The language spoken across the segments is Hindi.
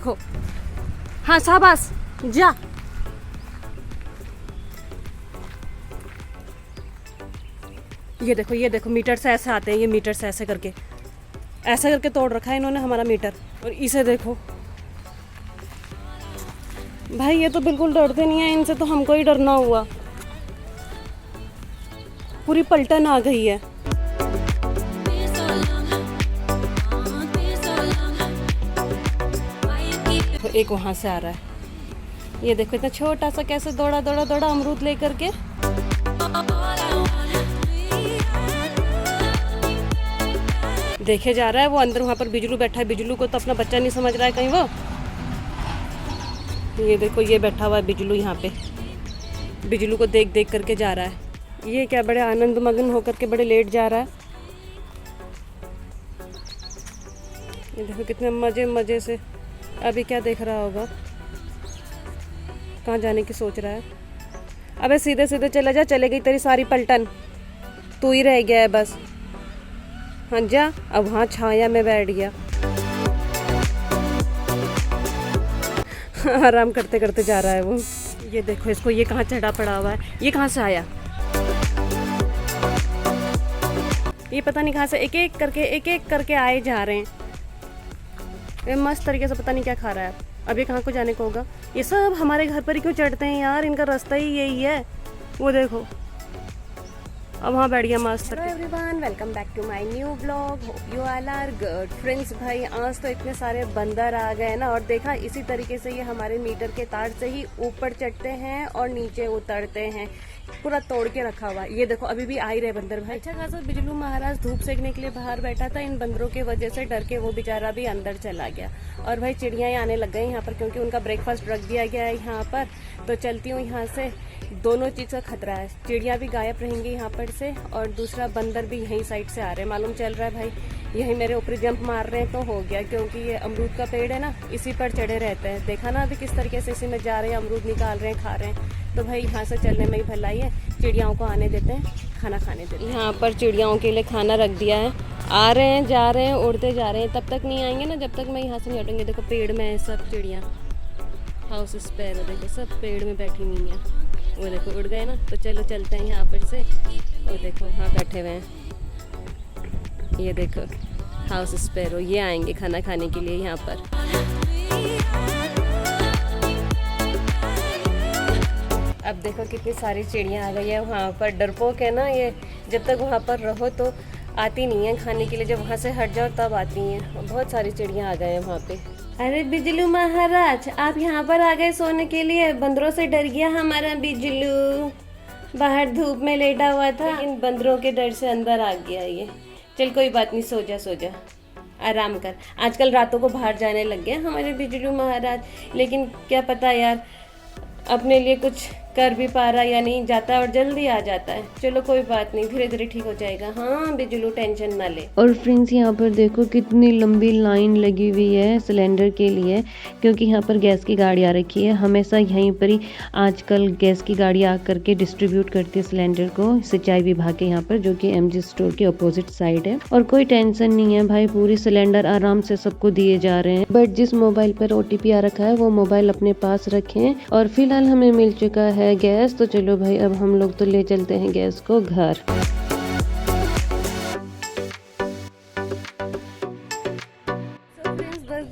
देखो, हाँ शाबाश, जा। ये देखो मीटर से ऐसे आते हैं, ये मीटर से ऐसे करके तोड़ रखा है इन्होंने हमारा मीटर। और इसे देखो भाई, ये तो बिल्कुल डरते नहीं है, इनसे तो हमको ही डरना हुआ। पूरी पलटन आ गई है। तो एक वहां से आ रहा है, ये देखो इतना छोटा सा कैसे दौड़ा अमरूद लेकर के। देखे जा रहा है वो अंदर, वहां पर बिजलू बैठा है। बिजलू को तो अपना बच्चा नहीं समझ रहा है कहीं वो। ये देखो ये बैठा हुआ है बिजलू यहाँ पे, बिजलू को देख करके जा रहा है। ये क्या बड़े आनंद मग्न होकर के बड़े लेट जा रहा है। ये देखो कितने मजे से अभी क्या देख रहा होगा, कहाँ जाने की सोच रहा है। अबे सीधे चले जा, चले गई तेरी सारी पलटन, तू ही रह गया है बस। हाँ जा, अब वहाँ छाया में बैठ गया। आराम करते जा रहा है वो। ये देखो इसको, ये कहाँ चढ़ा पड़ा हुआ है, ये कहाँ से आया, ये पता नहीं कहाँ से एक एक करके आए जा रहे हैं। ये मस्त तरीके से पता नहीं क्या खा रहा है। अब ये कहाँ को जाने को होगा। ये सब हमारे घर पर ही क्यों चढ़ते हैं यार, इनका रास्ता ही यही है। वो देखो अब वहाँ बैठ गया मस्त। Hello everyone, welcome back to my new blog. Hope you all are good. Friends भाई आज तो इतने सारे बंदर आ गए ना, और देखा इसी तरीके से ये हमारे मीटर के तार से ही ऊपर चढ़ते हैं और नीचे उतरते हैं। पूरा तोड़ के रखा हुआ। ये देखो अभी भी आ ही रहे बंदर भाई। अच्छा खासा बिजलू महाराज धूप सेकने के लिए बाहर बैठा था, इन बंदरों की वजह से डर के वो बेचारा भी अंदर चला गया। और भाई चिड़ियाँ आने लग गई यहाँ पर, क्योंकि उनका ब्रेकफास्ट रख दिया गया है यहाँ पर। तो चलती हूँ यहाँ से, दोनों चीज़ का खतरा है। चिड़िया भी गायब रहेंगी यहाँ पर से, और दूसरा बंदर भी यहीं साइड से आ रहे हैं। मालूम चल रहा है भाई यहीं मेरे ऊपर जंप मार रहे हैं तो हो गया, क्योंकि ये अमरूद का पेड़ है ना, इसी पर चढ़े रहते हैं। देखा ना अभी किस तरीके से इसी में जा रहे हैं, अमरूद निकाल रहे हैं, खा रहे हैं। तो भाई यहाँ से चलने में ही भलाई है, चिड़ियाओं को आने देते हैं, खाना खाने देते हैं। यहाँ पर चिड़ियाओं के लिए खाना रख दिया है, आ रहे हैं जा रहे हैं, उड़ते जा रहे हैं। तब तक नहीं आएंगे ना जब तक मैं यहाँ से नहीं हटूंगी। देखो पेड़ में है सब चिड़िया, हाउस स्पैरो देखो सब पेड़ में बैठी हुई हैं। वो देखो उड़ गए ना। तो चलो चलते हैं यहाँ पर से। वो देखो वहाँ बैठे हुए हैं, ये देखो हाउस स्पैरो, ये आएंगे खाना खाने के लिए यहाँ पर। अब देखो कितनी सारी चिड़ियाँ आ गई है वहाँ पर। डरपोक है ना ये, जब तक वहाँ पर रहो तो आती नहीं है खाने के लिए, जब वहाँ से हट जाओ तब आती हैं। बहुत सारी चिड़ियाँ आ गए हैं वहाँ पे। अरे बिजलू महाराज आप यहाँ पर आ गए सोने के लिए। बंदरों से डर गया हमारा बिजलू, बाहर धूप में लेटा हुआ था, लेकिन बंदरों के डर से अंदर आ गया ये। चल कोई बात नहीं, सो जा आराम कर। आजकल रातों को बाहर जाने लग गए हमारे बिजलू महाराज, लेकिन क्या पता यार अपने लिए कुछ कर भी पा रहा या नहीं, जाता है और जल्दी आ जाता है। चलो कोई बात नहीं, धीरे धीरे ठीक हो जाएगा। हाँ बिजलू टेंशन ना ले। और फ्रेंड्स यहाँ पर देखो कितनी लंबी लाइन लगी हुई है सिलेंडर के लिए, क्योंकि यहाँ पर गैस की गाड़ी आ रखी है। हमेशा यहीं पर ही आजकल गैस की गाड़ी आ करके डिस्ट्रीब्यूट करती है सिलेंडर को, सिंचाई विभाग के यहाँ पर, जो कि MG स्टोर के अपोजिट साइड है। और कोई टेंशन नहीं है भाई, पूरी सिलेंडर आराम से सबको दिए जा रहे हैं। बट जिस मोबाइल पर OTP आ रखा है वो मोबाइल अपने पास रखें। और फिलहाल हमें मिल चुका है गैस, तो चलो भाई अब हम लोग तो ले चलते हैं गैस को घर।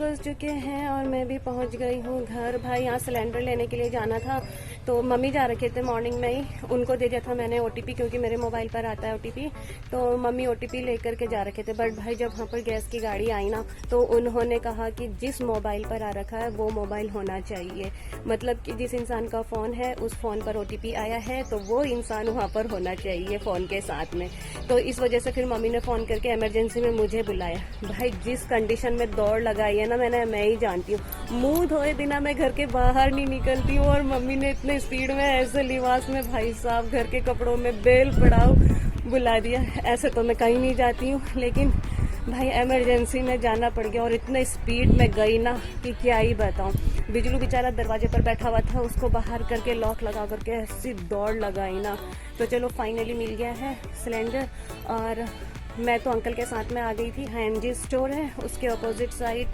बज चुके हैं और मैं भी पहुंच गई हूँ घर। भाई यहाँ सिलेंडर लेने के लिए जाना था, तो मम्मी जा रखे थे मॉर्निंग में ही, उनको दे दिया था मैंने OTP, क्योंकि मेरे मोबाइल पर आता है OTP। तो मम्मी OTP लेकर के जा रखे थे। बट भाई जब वहाँ पर गैस की गाड़ी आई ना, तो उन्होंने कहा कि जिस मोबाइल पर आ रखा है वो मोबाइल होना चाहिए। मतलब कि जिस इंसान का फ़ोन है उस फ़ोन पर OTP आया है तो वो इंसान वहाँ पर होना चाहिए फ़ोन के साथ में। तो इस वजह से फिर मम्मी ने फ़ोन करके इमरजेंसी में मुझे बुलाया। भाई जिस कंडीशन में दौड़ लगाई है ना मैं ही जानती हूँ। मुंह धोए बिना मैं घर के बाहर नहीं निकलती हूँ, और मम्मी ने इतने स्पीड में ऐसे लिबास में भाई साहब घर के कपड़ों में बेल पड़ाओ बुला दिया। ऐसे तो मैं कहीं नहीं जाती हूँ, लेकिन भाई इमरजेंसी में जाना पड़ गया, और इतने स्पीड में गई ना कि क्या ही बताऊँ। बिजलू बेचारा दरवाजे पर बैठा हुआ था, उसको बाहर करके लॉक लगा करके ऐसी दौड़ लगाई ना। तो चलो फाइनली मिल गया है सिलेंडर। और मैं तो अंकल के साथ में आ गई थी। MG स्टोर है उसके अपोजिट साइड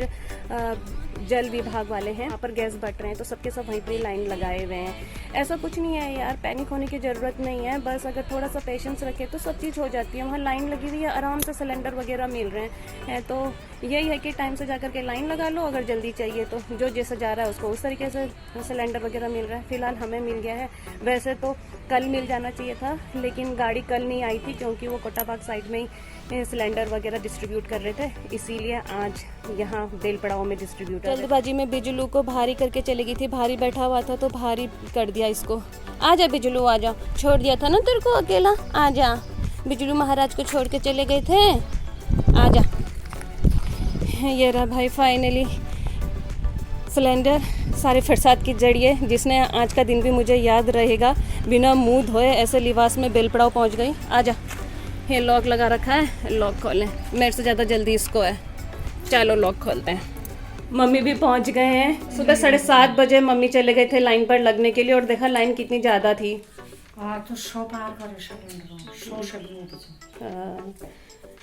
जल विभाग वाले हैं, यहाँ पर गैस बट रहे हैं तो सबके सब वहीं पर लाइन लगाए हुए हैं। ऐसा कुछ नहीं है यार, पैनिक होने की ज़रूरत नहीं है, बस अगर थोड़ा सा पेशेंस रखे तो सब चीज़ हो जाती है। वहाँ लाइन लगी हुई है, आराम से सिलेंडर वगैरह मिल रहे हैं। तो यही है कि टाइम से जाकर के लाइन लगा लो, अगर जल्दी चाहिए तो जो जैसे जा रहा है उसको उस तरीके से सिलेंडर वगैरह मिल रहा है। फिलहाल हमें मिल गया है, वैसे तो कल मिल जाना चाहिए था, लेकिन गाड़ी कल नहीं आई थी क्योंकि वो कोटाबाग साइड में ही सिलेंडर वगैरह डिस्ट्रीब्यूट कर रहे थे, इसीलिए आज यहाँ बेलपड़ाव में डिस्ट्रीब्यूट। जल्दबाजी में बिजलू को भारी करके चली गई थी, भारी बैठा हुआ था तो भारी कर दिया इसको। आ जा बिजलू आ जा, छोड़ दिया था ना तेरे को अकेला, आ जा। बिजलू महाराज को छोड़ के चले गए थे, आ जा। ये रहा भाई फाइनली सिलेंडर, सारे फरसाद की जड़िए, जिसने आज का दिन भी मुझे याद रहेगा। बिना मुंह धोए ऐसे लिबास में बेलपड़ाव पहुंच गई। आजा, ये लॉक लगा रखा है, लॉक खोलें, मेरे से ज़्यादा जल्दी इसको है। चलो लॉक खोलते हैं। मम्मी भी पहुंच गए हैं। सुबह 7:30 बजे मम्मी चले गए थे लाइन पर लगने के लिए, और देखा लाइन कितनी ज़्यादा थी। तो 100 पार करे सिलेंडर, 100 सिलेंडर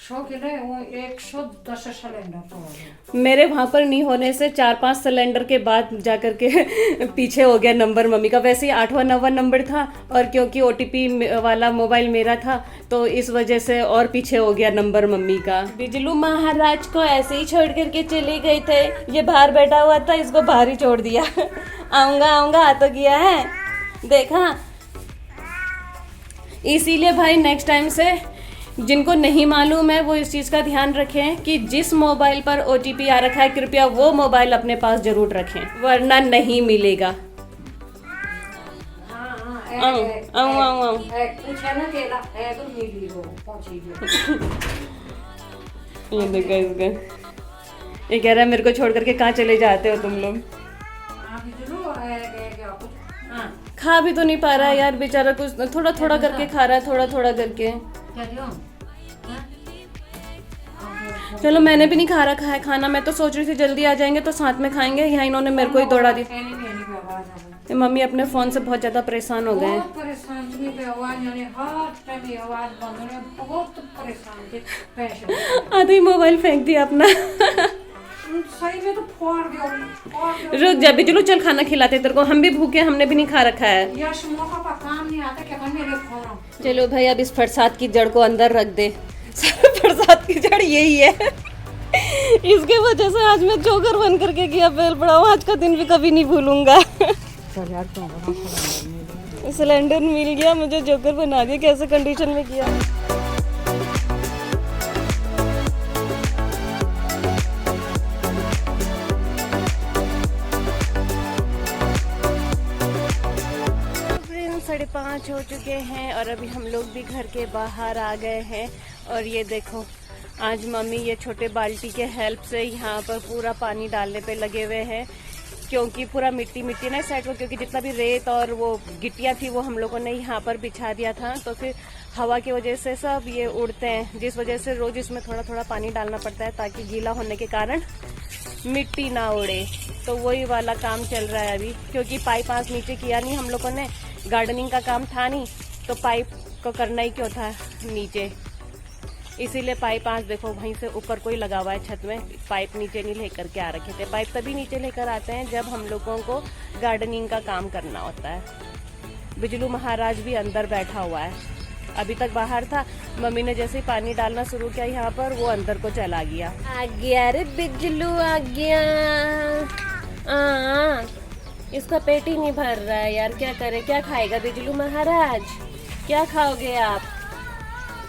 100 के लिए वो 110 सिलेंडर तो मेरे वहाँ पर नहीं होने से 4-5 सिलेंडर के बाद जाकर के पीछे हो गया नंबर मम्मी का। वैसे ही 8वां 9वां नंबर था, और क्योंकि OTP वाला मोबाइल मेरा था तो इस वजह से और पीछे हो गया नंबर मम्मी का। बिजलू महाराज को ऐसे ही छोड़ करके चले गए थे, ये बाहर बैठा हुआ था, इसको बाहर ही छोड़ दिया। आऊँगा आऊँगा आ तो गया है, देखा। इसीलिए भाई नेक्स्ट टाइम से जिनको नहीं मालूम है वो इस चीज़ का ध्यान रखें कि जिस मोबाइल पर OTP आ रखा है कृपया वो मोबाइल अपने पास जरूर रखें, वरना नहीं मिलेगा। ये देखो इसका, ये कह रहा है मेरे को छोड़ करके कहाँ चले जाते हो तुम लोग। खा भी तो नहीं पा रहा है यार बेचारा, कुछ थोड़ा थोड़ा करके खा रहा है, थोड़ा थोड़ा करके। चलो मैंने भी नहीं खा रखा है खाना, मैं तो सोच रही थी जल्दी आ जाएंगे तो साथ में खाएंगे, यहाँ इन्होंने मेरे को ही दौड़ा दी। मम्मी अपने फोन से बहुत ज्यादा परेशान हो गए हैं। आधे मोबाइल फेंक दिया अपना। सही में तो फोड़ दिया। रुक जा बिजलू, चल खाना खिलाते तेरे को, हम भी भूखे, हमने भी नहीं खा रखा है। काम नहीं आता क्या मेरे फोन। चलो भाई अब इस फरसाद की जड़ को अंदर रख दे। फरसाद की जड़ यही है। इसके वजह से आज मैं जोकर बन करके गया बेलपड़ाव, आज का दिन भी कभी नहीं भूलूंगा। सिलेंडर मिल गया, मुझे जोकर बना दिया, कैसे कंडीशन में किया। साढ़े 5 हो चुके हैं और अभी हम लोग भी घर के बाहर आ गए हैं। और ये देखो आज मम्मी ये छोटे बाल्टी के हेल्प से यहाँ पर पूरा पानी डालने पे लगे हुए हैं, क्योंकि पूरा मिट्टी मिट्टी ना साइड को, क्योंकि जितना भी रेत और वो गिट्टियाँ थी वो हम लोगों ने यहाँ पर बिछा दिया था, तो फिर हवा की वजह से सब ये उड़ते हैं, जिस वजह से रोज इसमें थोड़ा थोड़ा पानी डालना पड़ता है ताकि गीला होने के कारण मिट्टी ना उड़े। तो वही वाला काम चल रहा है अभी, क्योंकि पाइप आज नीचे किया नहीं हम लोगों ने, गार्डनिंग का काम था नहीं तो पाइप को करना ही क्यों था नीचे, इसीलिए पाइप आज देखो वहीं से ऊपर कोई लगा हुआ है छत में, पाइप नीचे नहीं लेकर के आ रखे थे। पाइप तभी नीचे लेकर आते हैं जब हम लोगों को गार्डनिंग का काम करना होता है। बिजलू महाराज भी अंदर बैठा हुआ है, अभी तक बाहर था, मम्मी ने जैसे ही पानी डालना शुरू किया यहाँ पर वो अंदर को चला गया। आ गया रे बिजलू आ गया। इसका पेट ही नहीं भर रहा है यार, क्या करे, क्या खाएगा बिजलू महाराज, क्या खाओगे आप।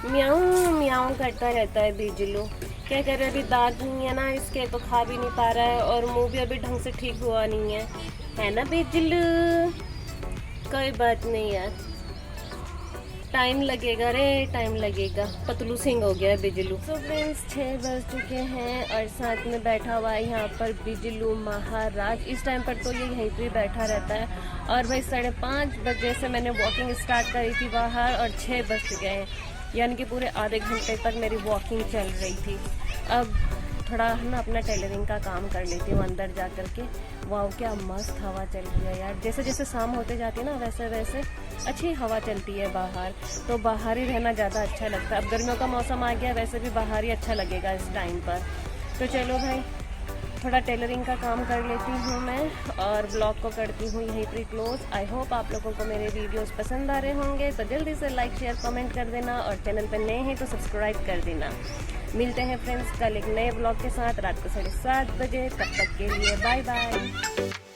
म्याऊं म्याऊं करता रहता है बिजलू, क्या करे, अभी दांत नहीं है ना इसके तो खा भी नहीं पा रहा है, और मुंह भी अभी ढंग से ठीक हुआ नहीं है ना बिजलू। कोई बात नहीं यार, टाइम लगेगा रे, टाइम लगेगा। पतलू सिंह हो गया है बिजलू। तो फ्रेंड्स 6 बज चुके हैं और साथ में बैठा हुआ है यहाँ पर बिजलू महाराज। इस टाइम पर तो ये यहीं पे बैठा रहता है। और भाई 5:30 बजे से मैंने वॉकिंग स्टार्ट करी थी बाहर और 6 बज चुके हैं, यानी कि पूरे आधे घंटे तक मेरी वॉकिंग चल रही थी। अब थोड़ा ना अपना टेलरिंग का काम कर लेती हूँ अंदर जा कर के। वाह क्या मस्त हवा चल रही है यार, जैसे जैसे शाम होते जाती है ना वैसे वैसे अच्छी हवा चलती है बाहर, तो बाहर ही रहना ज़्यादा अच्छा लगता है। अब गर्मियों का मौसम आ गया, वैसे भी बाहर ही अच्छा लगेगा इस टाइम पर। तो चलो भाई थोड़ा टेलरिंग का काम कर लेती हूँ मैं और ब्लॉग को करती हूँ यहीं पर क्लोज। आई होप आप लोगों को मेरे वीडियोस पसंद आ रहे होंगे, तो जल्दी से लाइक शेयर कमेंट कर देना और चैनल पर नए हैं तो सब्सक्राइब कर देना। मिलते हैं फ्रेंड्स कल एक नए ब्लॉग के साथ रात को 7:30 बजे। तब तक के लिए बाय बाय।